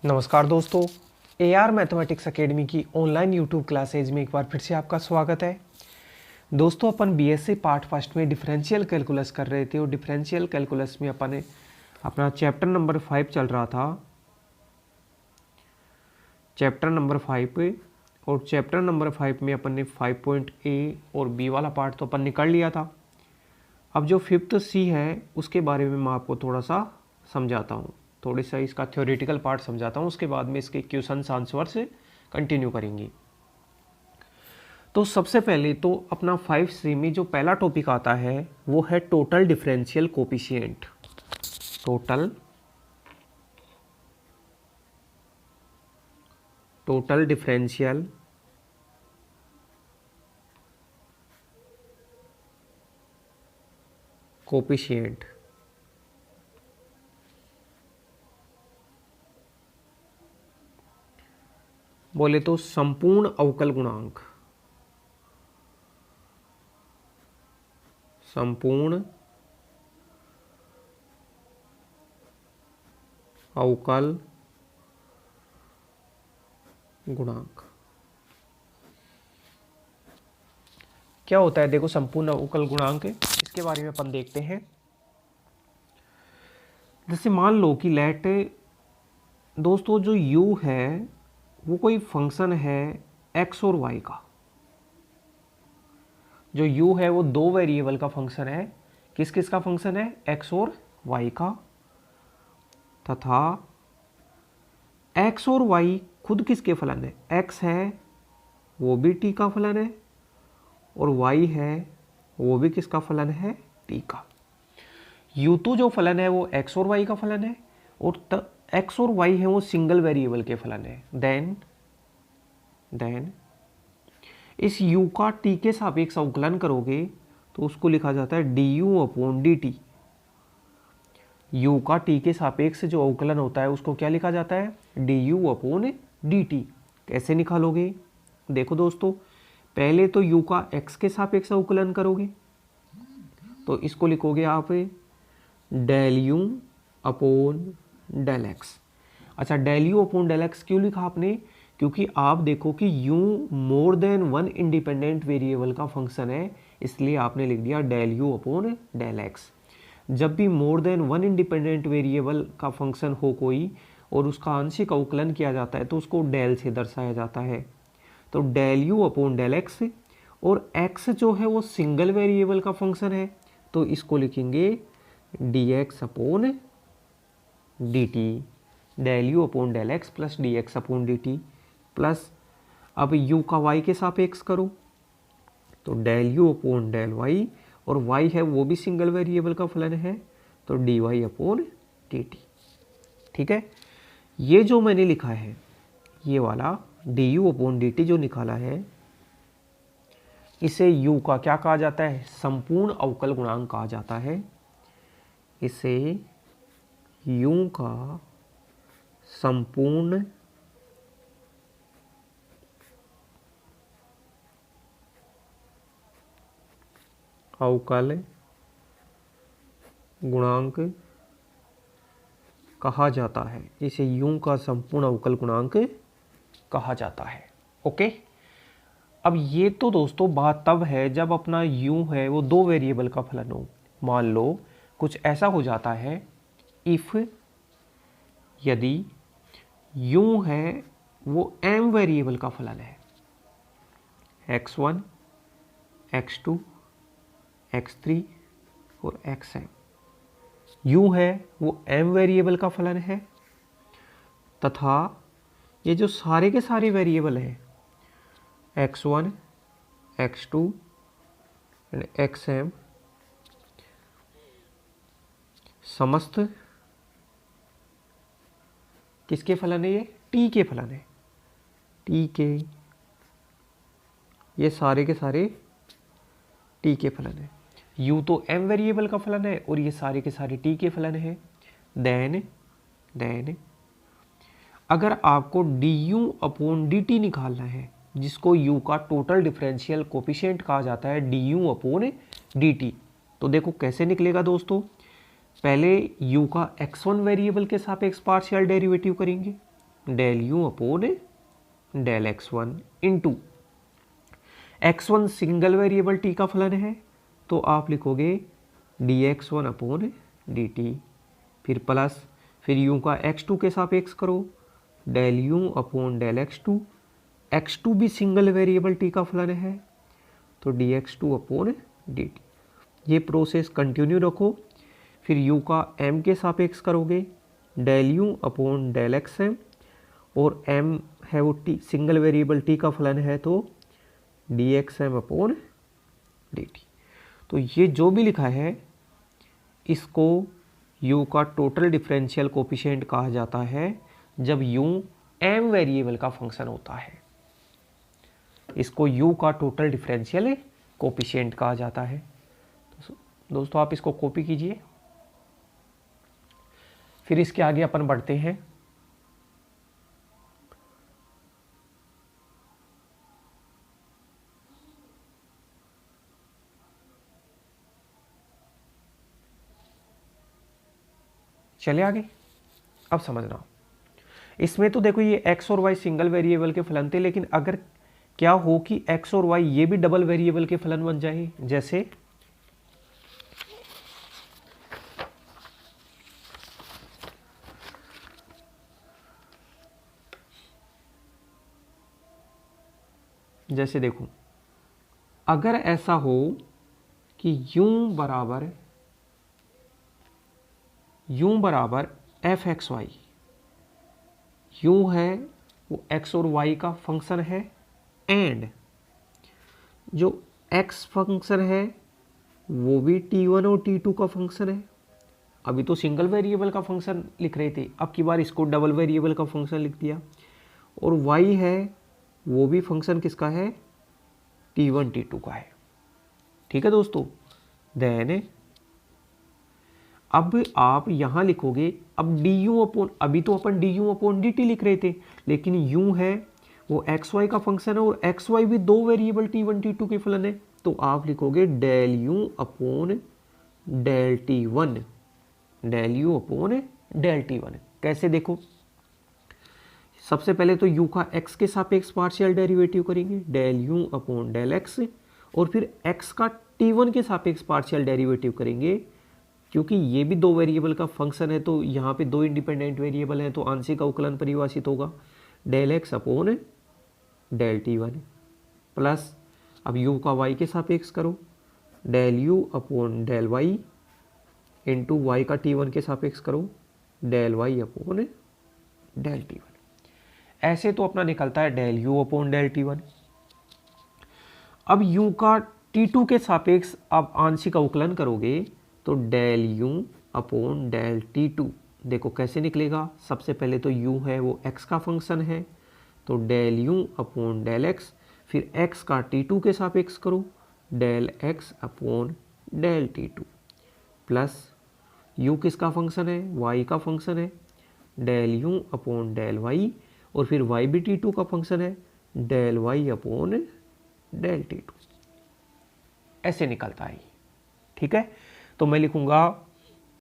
नमस्कार दोस्तों, AR mathematics academy की ऑनलाइन यूट्यूब क्लासेज में एक बार फिर से आपका स्वागत है। दोस्तों, अपन बीएससी पार्ट फर्स्ट में डिफरेंशियल कैलकुलस कर रहे थे और डिफरेंशियल कैलकुलस में अपन अपना चैप्टर नंबर 5 चल रहा था। चैप्टर नंबर 5 और चैप्टर नंबर 5 में अपन ने 5.A और बी वाला पार्ट तो अपन ने कर लिया था। अब जो 5th C है उसके बारे में मैं आपको थोड़ा सा समझाता हूँ, थोड़ी सा इसका थ्योरेटिकल पार्ट समझाता हूँ, उसके बाद में इसके क्वेश्चन आंसर से कंटिन्यू करेंगे। तो सबसे पहले तो अपना 5C में जो पहला टॉपिक आता है वो है total differential coefficient. Total differential coefficient. बोले तो संपूर्ण अवकल गुणांक। संपूर्ण अवकल गुणांक क्या होता है? देखो, संपूर्ण अवकल गुणांक इसके बारे में अपन देखते हैं। जैसे मान लो कि लेट दोस्तों जो u है वो कोई फंक्शन है x और y का। जो u है वो दो वेरिएबल का फंक्शन है। किस किस का फंक्शन है? x और y का। तथा x और y खुद किसके फलन है? x है वो भी t का फलन है और y है वो भी किसका फलन है? t का। u2 जो फलन है वो x और y का फलन है और x और y है वो सिंगल वेरिएबल के फलन है। देन इस u का t के सापेक्ष अवकलन करोगे तो उसको लिखा जाता है du/dt। u का t के सापेक्ष जो अवकलन होता है उसको क्या लिखा जाता है? du/dt। कैसे निकालोगे? देखो दोस्तों, पहले तो u का x के सापेक्ष अवकलन करोगे तो इसको लिखोगे आप del u/x। अच्छा, del u/x क्यों लिखा आपने? क्योंकि आप देखो कि u more than one independent variable का फंक्शन है, इसलिए आपने लिख दिया del u/x। जब भी more than one independent variable का फंक्शन हो कोई और उसका आंशिक अवकलन किया जाता है तो उसको del से दर्शाया जाता है। तो del u/x और x जो है वो सिंगल वेरिएबल का फंक्शन है तो इसको लिखेंगे dx/dt। del u/x plus dx/dt plus अब u का y के सापेक्ष करो तो del u/y और y है वो भी सिंगल वेरिएबल का फलन है तो dy/dt। ठीक है, ये जो मैंने लिखा है ये वाला du/dt जो निकाला है इसे u का क्या कहा जाता है? संपूर्ण अवकल गुणांक कहा जाता है। इसे u का संपूर्ण अवकल गुणांक कहा जाता है। इसे u का संपूर्ण अवकल गुणांक कहा जाता है। ओके, अब ये तो दोस्तों बात तब है जब अपना u है वो दो वेरिएबल का फलन हो। मान लो कुछ ऐसा हो जाता है, इफ यदि u है वो m वेरिएबल का फलन है, x1 x2 x3 और xm। u है वो m वेरिएबल का फलन है तथा ये जो सारे के सारे वेरिएबल हैं x1 x2 एंड xm समस्त किसके फलन है? ये t के फलन है। t के ये सारे के सारे t के फलन है। u तो m वेरिएबल का फलन है और ये सारे के सारे t के फलन है। देन अगर आपको du/dt निकालना है जिसको u का टोटल डिफरेंशियल कोफिशिएंट कहा जाता है du/dt, तो देखो कैसे निकलेगा दोस्तों। पहले u का x1 वेरिएबल के सापेक्ष पार्शियल डेरिवेटिव करेंगे del u upon del x1 into x1 single variable t का फलन है तो आप लिखोगे dx1 अपॉन dt, फिर प्लस, फिर u का x2 के सापेक्ष करो, del u upon del x2 भी सिंगल वेरिएबल t का फलन है तो dx2 अपॉन dt। ये प्रोसेस कंटिन्यू रखो, फिर u का m के सापेक्ष करोगे, del u upon del xm, और m है वो t सिंगल वेरिएबल t का फलन है तो dxm अपॉन dt। तो ये जो भी लिखा है इसको u का टोटल डिफरेंशियल कोफिशिएंट कहा जाता है जब u m वेरिएबल का फंक्शन होता है। इसको u का टोटल डिफरेंशियल कोफिशिएंट कहा जाता है। दोस्तों आप इसको कॉपी कीजिए, फिर इसके आगे अपन बढ़ते हैं। चले आगे। अब समझना, इसमें तो देखो ये x और y सिंगल वेरिएबल के फलन थे, लेकिन अगर क्या हो कि x और y ये भी डबल वेरिएबल के फलन बन जाए, जैसे देखो, अगर ऐसा हो कि u बराबर एफ एक्स वाई, u है वो x और y का फंक्शन है, एंड जो x फंक्शन है वो भी t1 और t2 का फंक्शन है। अभी तो सिंगल वेरिएबल का फंक्शन लिख रहे थे, अब की बार इसको डबल वेरिएबल का फंक्शन लिख दिया, और y है वो भी फंक्शन किसका है, t1 t2 का है। ठीक है दोस्तों, देन अब आप यहां लिखोगे, अब du अपॉन, अभी तो अपन du अपॉन dt लिख रहे थे, लेकिन u है वो xy का फंक्शन है और xy भी दो वेरिएबल t1 t2 के फलन है, तो आप लिखोगे del u upon del t1, del u upon del t1। कैसे देखो, सबसे पहले तो u का x के सापेक्ष पार्शियल डेरिवेटिव करेंगे, del u upon del x, और फिर x का t1 के सापेक्ष पार्शियल डेरिवेटिव करेंगे, क्योंकि ये भी दो वेरिएबल का फंक्शन है तो यहाँ पे दो इंडिपेंडेंट वेरिएबल हैं तो आंशिक अवकलन परिभाषित होगा, del x upon del t1, plus अब u का y के सापेक्ष करो, del u upon del y into y का t1 के सापेक्ष करो, del y upon del t1। ऐसे तो अपना निकलता है del u upon del t1। अब u का t2 के सापेक्ष आप आंशिक अवकलन करोगे तो del u upon del t2, देखो कैसे निकलेगा, सबसे पहले तो u है वो x का फंक्शन है तो del u upon del x, फिर x का t2 के सापेक्ष करो, del x upon del t2, plus u किसका फंक्शन है, y का फंक्शन है, del u upon del y, और फिर y भी t2 का फंक्शन है, del y upon del t2। ऐसे निकलता है। ठीक है, तो मैं लिखूंगा